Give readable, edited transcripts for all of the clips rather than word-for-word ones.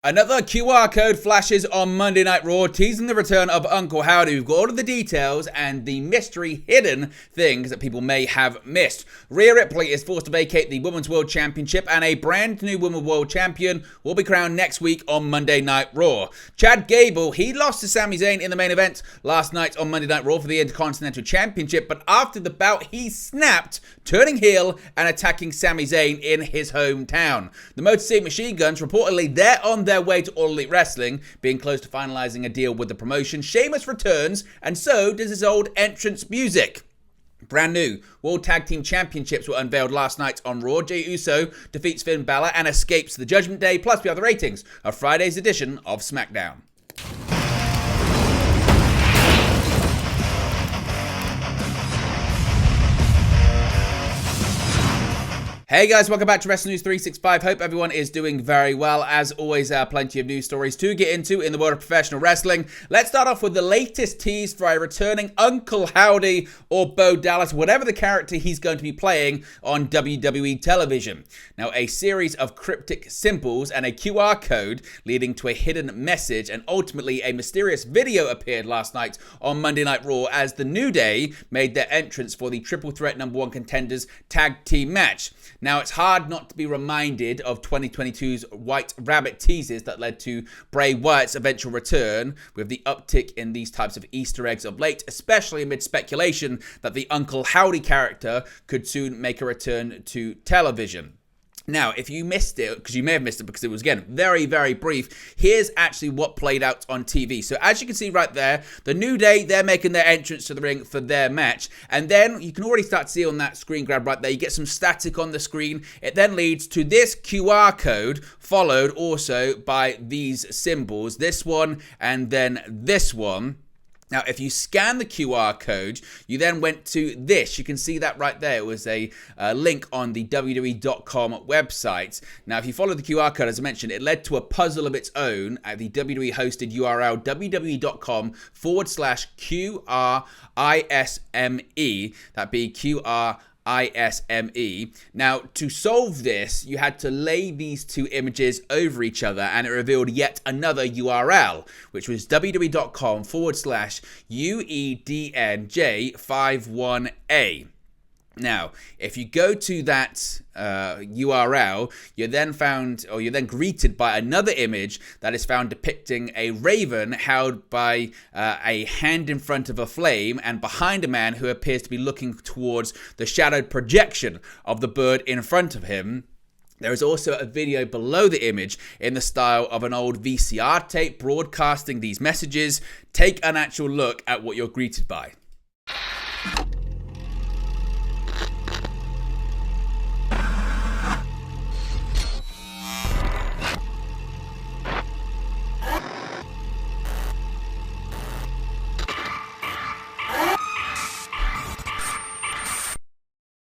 Another QR code flashes on Monday Night Raw, teasing the return of Uncle Howdy. We've got all of the details and the mystery hidden things that people may have missed. Rhea Ripley is forced to vacate the Women's World Championship, and a brand new Women's World Champion will be crowned next week on Monday Night Raw. Chad Gable, he lost to Sami Zayn in the main event last night on Monday Night Raw for the Intercontinental Championship, but after the bout, he snapped, turning heel and attacking Sami Zayn in his hometown. The Motor City Machine Guns, reportedly, they're on their way to All Elite Wrestling, being close to finalizing a deal with the promotion. Sheamus returns, and so does his old entrance music. Brand new World Tag Team Championships were unveiled last night on Raw. Jey Uso defeats Finn Balor and escapes the Judgment Day. Plus, we have the ratings of Friday's edition of SmackDown. Hey guys, welcome back to Wrestling News 365. Hope everyone is doing very well. As always, plenty of news stories to get into in the world of professional wrestling. Let's start off with the latest tease for a returning Uncle Howdy or Bo Dallas, whatever the character he's going to be playing on WWE television. Now, a series of cryptic symbols and a QR code leading to a hidden message, and ultimately a mysterious video appeared last night on Monday Night Raw as the New Day made their entrance for the Triple Threat #1 Contenders Tag Team match. Now, it's hard not to be reminded of 2022's White Rabbit teases that led to Bray Wyatt's eventual return, with the uptick in these types of Easter eggs of late, especially amid speculation that the Uncle Howdy character could soon make a return to television. Now, if you missed it, because you may have missed it because it was, again, very, very brief, here's actually what played out on TV. So as you can see right there, the New Day, they're making their entrance to the ring for their match. And then you can already start to see on that screen grab right there, you get some static on the screen. It then leads to this QR code, followed also by these symbols, this one and then this one. Now, if you scan the QR code, you then went to this. You can see that right there. It was a link on the WWE.com website. Now, if you follow the QR code, as I mentioned, it led to a puzzle of its own at the WWE-hosted URL, www.com/QRISME. That'd be QRISME. Now, to solve this, you had to lay these two images over each other, and it revealed yet another URL, which was www.com/UEDNJ51A. Now, if you go to that URL, you're then greeted by another image that is found depicting a raven held by a hand in front of a flame and behind a man who appears to be looking towards the shadowed projection of the bird in front of him. There is also a video below the image in the style of an old VCR tape broadcasting these messages. Take an actual look at what you're greeted by.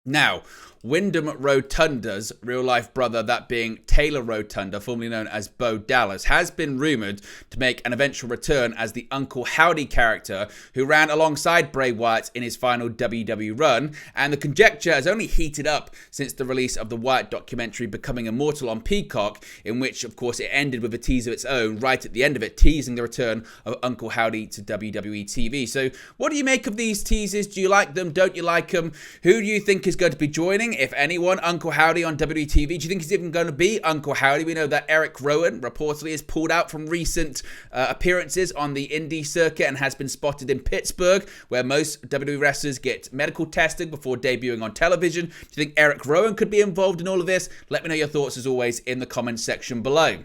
Now, Wyndham Rotunda's real-life brother, that being Taylor Rotunda, formerly known as Bo Dallas, has been rumoured to make an eventual return as the Uncle Howdy character who ran alongside Bray Wyatt in his final WWE run, and the conjecture has only heated up since the release of the Wyatt documentary Becoming Immortal on Peacock, in which, of course, it ended with a tease of its own right at the end of it, teasing the return of Uncle Howdy to WWE TV. So, what do you make of these teases? Do you like them? Don't you like them? Who do you think is going to be joining? If anyone, Uncle Howdy on WTV. Do you think he's even going to be Uncle Howdy? We know that Eric Rowan reportedly is pulled out from recent appearances on the indie circuit and has been spotted in Pittsburgh, where most WWE wrestlers get medical testing before debuting on television. Do you think Eric Rowan could be involved in all of this? Let me know your thoughts, as always, in the comments section below.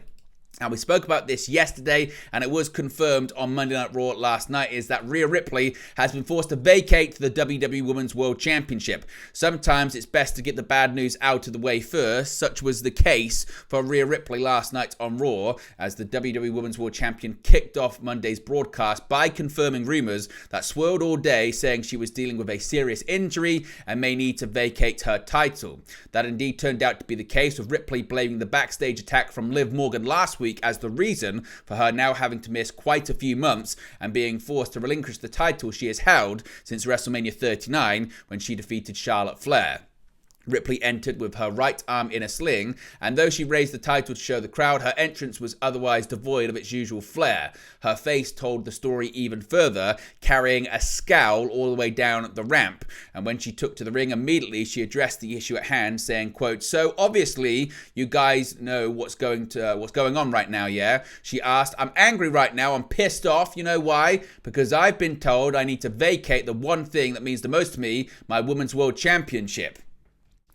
Now, we spoke about this yesterday, and it was confirmed on Monday Night Raw last night, is that Rhea Ripley has been forced to vacate the WWE Women's World Championship. Sometimes it's best to get the bad news out of the way first. Such was the case for Rhea Ripley last night on Raw, as the WWE Women's World Champion kicked off Monday's broadcast by confirming rumours that swirled all day, saying she was dealing with a serious injury and may need to vacate her title. That indeed turned out to be the case, with Ripley blaming the backstage attack from Liv Morgan last week as the reason for her now having to miss quite a few months and being forced to relinquish the title she has held since WrestleMania 39, when she defeated Charlotte Flair. Ripley entered with her right arm in a sling, and though she raised the title to show the crowd, her entrance was otherwise devoid of its usual flair. Her face told the story even further, carrying a scowl all the way down the ramp. And when she took to the ring, immediately she addressed the issue at hand, saying, quote, "So obviously you guys know what's going on right now, yeah?" She asked, "I'm angry right now. I'm pissed off. You know why? Because I've been told I need to vacate the one thing that means the most to me, my Women's World Championship."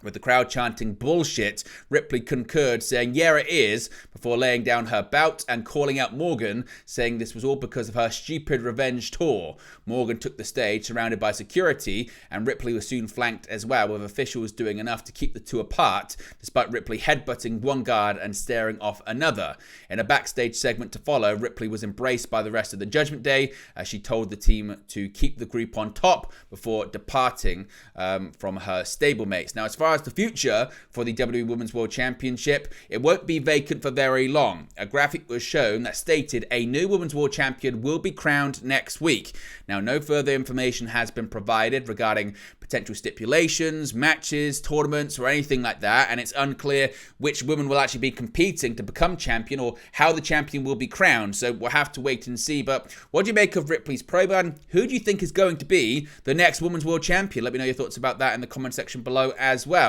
With the crowd chanting bullshit, Ripley concurred, saying, "Yeah, it is," before laying down her bout and calling out Morgan, saying this was all because of her stupid revenge tour. Morgan took the stage, surrounded by security, and Ripley was soon flanked as well, with officials doing enough to keep the two apart, despite Ripley headbutting one guard and staring off another. In a backstage segment to follow, Ripley was embraced by the rest of the Judgment Day, as she told the team to keep the group on top before departing from her stablemates. Now, as far as the future for the WWE Women's World Championship, it won't be vacant for very long. A graphic was shown that stated a new Women's World Champion will be crowned next week. Now, no further information has been provided regarding potential stipulations, matches, tournaments, or anything like that, and it's unclear which women will actually be competing to become champion or how the champion will be crowned, so we'll have to wait and see. But what do you make of Ripley's promo, and who do you think is going to be the next Women's World Champion? Let me know your thoughts about that in the comment section below as well.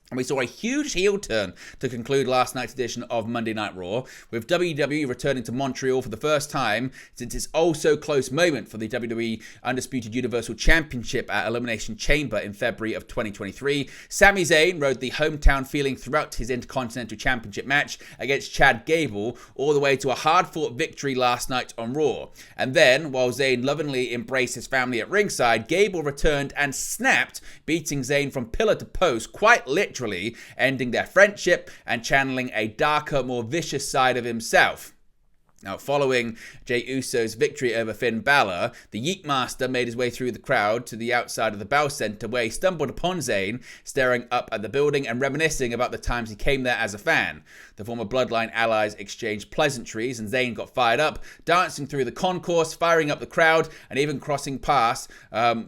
And we saw a huge heel turn to conclude last night's edition of Monday Night Raw, with WWE returning to Montreal for the first time since its oh-so-close moment for the WWE Undisputed Universal Championship at Elimination Chamber in February of 2023. Sami Zayn rode the hometown feeling throughout his Intercontinental Championship match against Chad Gable, all the way to a hard-fought victory last night on Raw. And then, while Zayn lovingly embraced his family at ringside, Gable returned and snapped, beating Zayn from pillar to post, quite literally, ending their friendship and channeling a darker, more vicious side of himself. Now, following Jey Uso's victory over Finn Balor, the Yeet Master made his way through the crowd to the outside of the Bell Center, where he stumbled upon Zayn, staring up at the building and reminiscing about the times he came there as a fan. The former Bloodline allies exchanged pleasantries, and Zayn got fired up, dancing through the concourse, firing up the crowd, and even crossing paths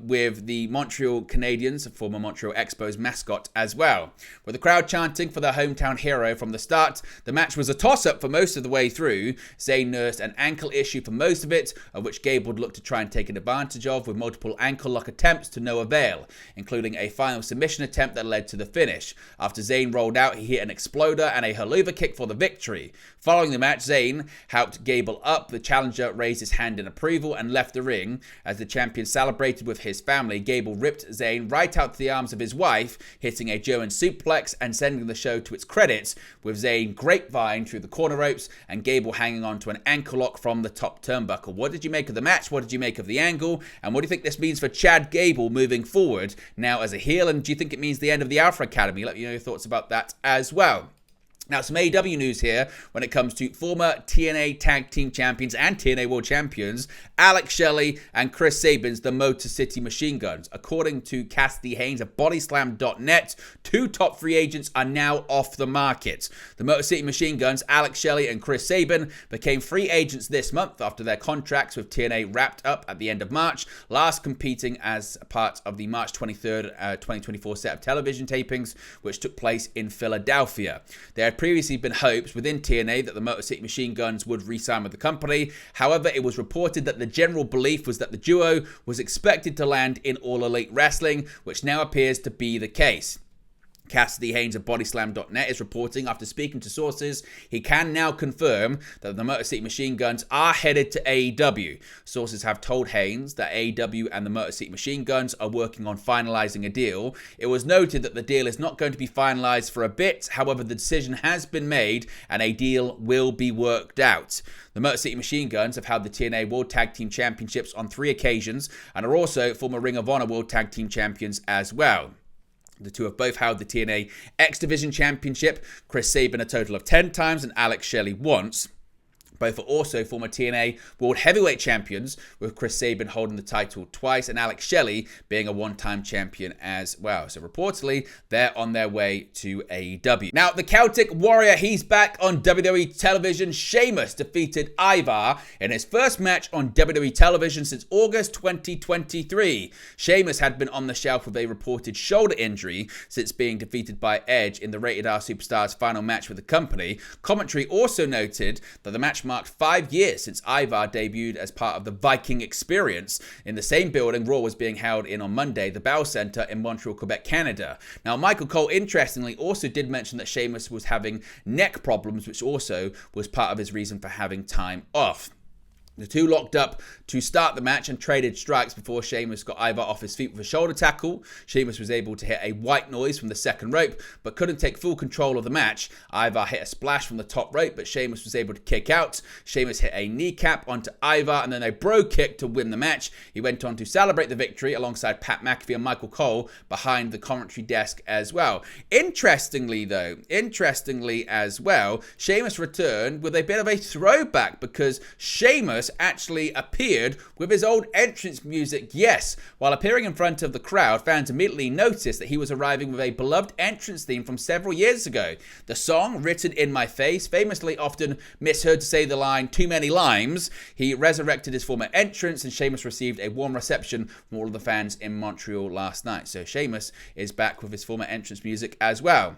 with the Montreal Canadiens, former Montreal Expos mascot as well. With the crowd chanting for their hometown hero from the start, the match was a toss-up for most of the way through. Zayn nursed an ankle issue for most of it, of which Gable would look to try and take advantage of, with multiple ankle lock attempts to no avail, including a final submission attempt that led to the finish. After Zayn rolled out, he hit an exploder and a haluva kick for the victory. Following the match, Zayn helped Gable up. The challenger raised his hand in approval and left the ring. As the champion celebrated with his family, Gable ripped Zayn right out to the arms of his wife, hitting a German suplex and sending the show to its credits, with Zayn grapevine through the corner ropes and Gable hanging on to an ankle lock from the top turnbuckle. What did you make of the match? What did you make of the angle? And what do you think this means for Chad Gable moving forward now as a heel? And do you think it means the end of the Alpha Academy? Let me know your thoughts about that as well. Now, some AEW news here when it comes to former TNA Tag Team Champions and TNA World Champions, Alex Shelley and Chris Sabin's the Motor City Machine Guns. According to Cassidy Haynes of Bodyslam.net, two top free agents are now off the market. The Motor City Machine Guns, Alex Shelley and Chris Sabin, became free agents this month after their contracts with TNA wrapped up at the end of March, last competing as part of the March 23rd, 2024 set of television tapings, which took place in Philadelphia. There had previously been hopes within TNA that the Motor City Machine Guns would re-sign with the company. However, it was reported that the general belief was that the duo was expected to land in All Elite Wrestling, which now appears to be the case. Cassidy Haynes of Bodyslam.net is reporting, after speaking to sources, he can now confirm that the Motor City Machine Guns are headed to AEW. Sources have told Haynes that AEW and the Motor City Machine Guns are working on finalizing a deal. It was noted that the deal is not going to be finalized for a bit. However, the decision has been made and a deal will be worked out. The Motor City Machine Guns have held the TNA World Tag Team Championships on 3 occasions and are also former Ring of Honor World Tag Team Champions as well. The two have both held the TNA X Division Championship, Chris Sabin a total of 10 times and Alex Shelley once. Both are also former TNA World Heavyweight Champions, with Chris Sabin holding the title twice and Alex Shelley being a one-time champion as well. So reportedly, they're on their way to AEW. Now, the Celtic Warrior, he's back on WWE television. Sheamus defeated Ivar in his first match on WWE television since August 2023. Sheamus had been on the shelf with a reported shoulder injury since being defeated by Edge in the Rated R Superstars final match with the company. Commentary also noted that the match marked 5 years since Ivar debuted as part of the Viking Experience in the same building Raw was being held in on Monday, the Bell Centre in Montreal, Quebec, Canada. Now, Michael Cole, interestingly, also did mention that Sheamus was having neck problems, which also was part of his reason for having time off. The two locked up to start the match and traded strikes before Sheamus got Ivar off his feet with a shoulder tackle. Sheamus was able to hit a white noise from the second rope, but couldn't take full control of the match. Ivar hit a splash from the top rope, but Sheamus was able to kick out. Sheamus hit a kneecap onto Ivar and then a bro kick to win the match. He went on to celebrate the victory alongside Pat McAfee and Michael Cole behind the commentary desk as well. Interestingly as well, Sheamus returned with a bit of a throwback because Sheamus actually appeared with his old entrance music. Yes, while appearing in front of the crowd, fans immediately noticed that he was arriving with a beloved entrance theme from several years ago. The song, Written in My Face, famously often misheard to say the line, too many limes. He resurrected his former entrance, and Sheamus received a warm reception from all of the fans in Montreal last night. So Sheamus is back with his former entrance music as well.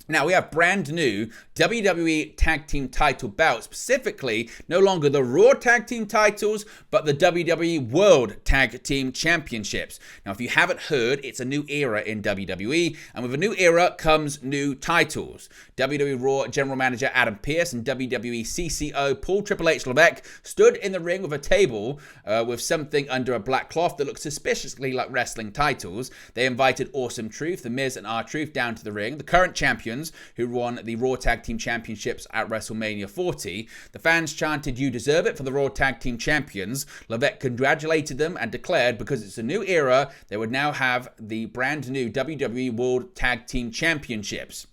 Now, we have brand new WWE Tag Team title belts, specifically no longer the Raw Tag Team titles, but the WWE World Tag Team Championships. Now, if you haven't heard, it's a new era in WWE, and with a new era comes new titles. WWE Raw General Manager Adam Pearce and WWE CCO Paul Triple H Levesque stood in the ring with a table with something under a black cloth that looked suspiciously like wrestling titles. They invited Awesome Truth, The Miz, and R-Truth down to the ring, the current champions who won the Raw Tag Team Championships at WrestleMania 40. The fans chanted, "You deserve it" for the Raw Tag Team Champions. Levesque congratulated them and declared because it's a new era, they would now have the brand new WWE World Tag Team Championships.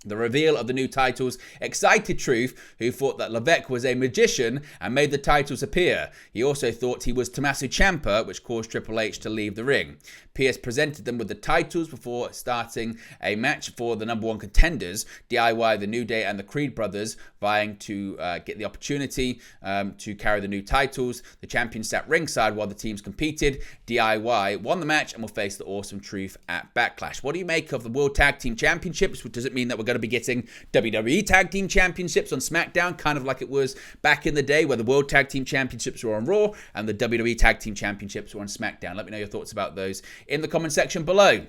The reveal of the new titles excited Truth, who thought that Levesque was a magician and made the titles appear. He also thought he was Tommaso Ciampa, which caused Triple H to leave the ring. Pearce presented them with the titles before starting a match for the number one contenders, DIY, The New Day, and the Creed brothers, vying to get the opportunity to carry the new titles. The champions sat ringside while the teams competed. DIY won the match and will face the Awesome Truth at Backlash. What do you make of the World Tag Team Championships? Does it mean that we're going to be getting WWE Tag Team Championships on SmackDown, kind of like it was back in the day where the World Tag Team Championships were on Raw and the WWE Tag Team Championships were on SmackDown? Let me know your thoughts about those in the comment section below.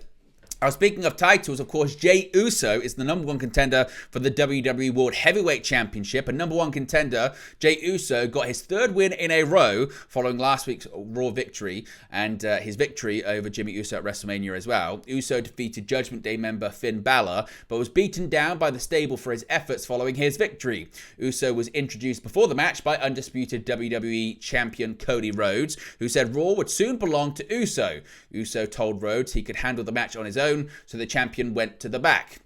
Speaking of titles, of course, Jey Uso is the number one contender for the WWE World Heavyweight Championship. A number one contender, Jey Uso got his third win in a row following last week's Raw victory and his victory over Jimmy Uso at WrestleMania as well. Uso defeated Judgment Day member Finn Balor, but was beaten down by the stable for his efforts following his victory. Uso was introduced before the match by undisputed WWE champion Cody Rhodes, who said Raw would soon belong to Uso. Uso told Rhodes he could handle the match on his own, so the champion went to the back.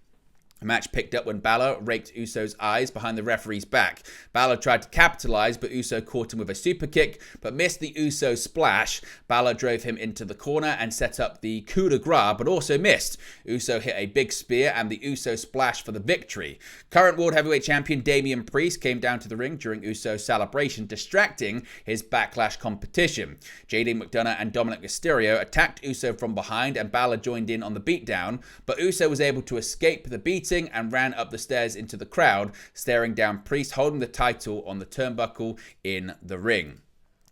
The match picked up when Balor raked Uso's eyes behind the referee's back. Balor tried to capitalize, but Uso caught him with a super kick, but missed the Uso splash. Balor drove him into the corner and set up the coup de grace, but also missed. Uso hit a big spear and the Uso splash for the victory. Current World Heavyweight Champion Damian Priest came down to the ring during Uso's celebration, distracting his Backlash competition. JD McDonough and Dominic Mysterio attacked Uso from behind, and Balor joined in on the beatdown, but Uso was able to escape the beating and ran up the stairs into the crowd, staring down Priest holding the title on the turnbuckle in the ring.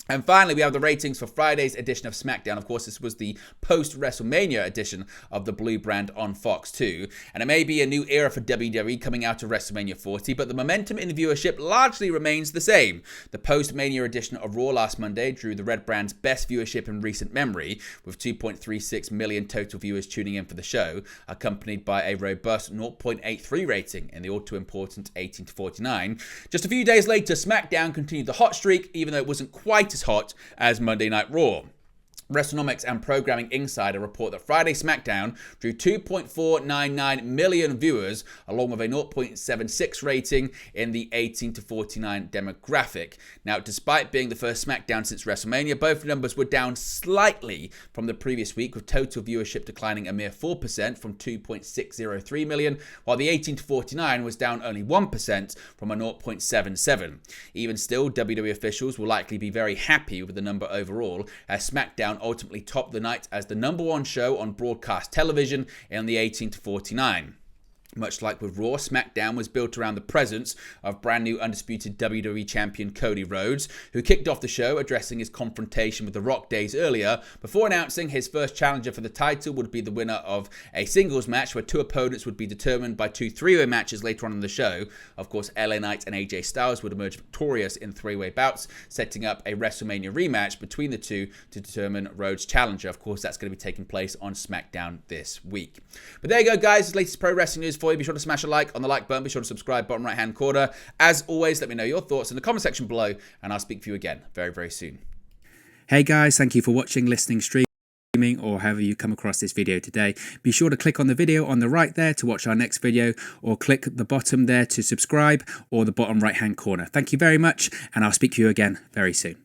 And finally, we have the ratings for Friday's edition of SmackDown. Of course, this was the post-WrestleMania edition of the Blue brand on Fox 2. And it may be a new era for WWE coming out of WrestleMania 40, but the momentum in the viewership largely remains the same. The post-Mania edition of Raw last Monday drew the Red brand's best viewership in recent memory, with 2.36 million total viewers tuning in for the show, accompanied by a robust 0.83 rating in the all-too-important 18 to 49. Just a few days later, SmackDown continued the hot streak, even though it wasn't quite as hot as Monday Night Raw. WrestleNomics and Programming Insider report that Friday SmackDown drew 2.499 million viewers, along with a 0.76 rating in the 18 to 49 demographic. Now, despite being the first SmackDown since WrestleMania, both numbers were down slightly from the previous week, with total viewership declining a mere 4% from 2.603 million, while the 18 to 49 was down only 1% from a 0.77. Even still, WWE officials will likely be very happy with the number overall, as SmackDown ultimately topped the night as the #1 show on broadcast television in the 18 to 49. Much like with Raw, SmackDown was built around the presence of brand new undisputed WWE Champion Cody Rhodes, who kicked off the show addressing his confrontation with The Rock days earlier, before announcing his first challenger for the title would be the winner of a singles match where two opponents would be determined by two three-way matches later on in the show. Of course, LA Knight and AJ Styles would emerge victorious in three-way bouts, setting up a WrestleMania rematch between the two to determine Rhodes' challenger. Of course, that's going to be taking place on SmackDown this week. But there you go, guys. This latest pro wrestling news for you. Be sure to smash a like on the like button. Be sure to subscribe, bottom right hand corner. As always, let me know your thoughts in the comment section below, and I'll speak to you again very, very soon. Hey guys, thank you for watching, listening, streaming, or however you come across this video today. Be sure to click on the video on the right there to watch our next video, or click the bottom there to subscribe, or the bottom right hand corner. Thank you very much, and I'll speak to you again very soon.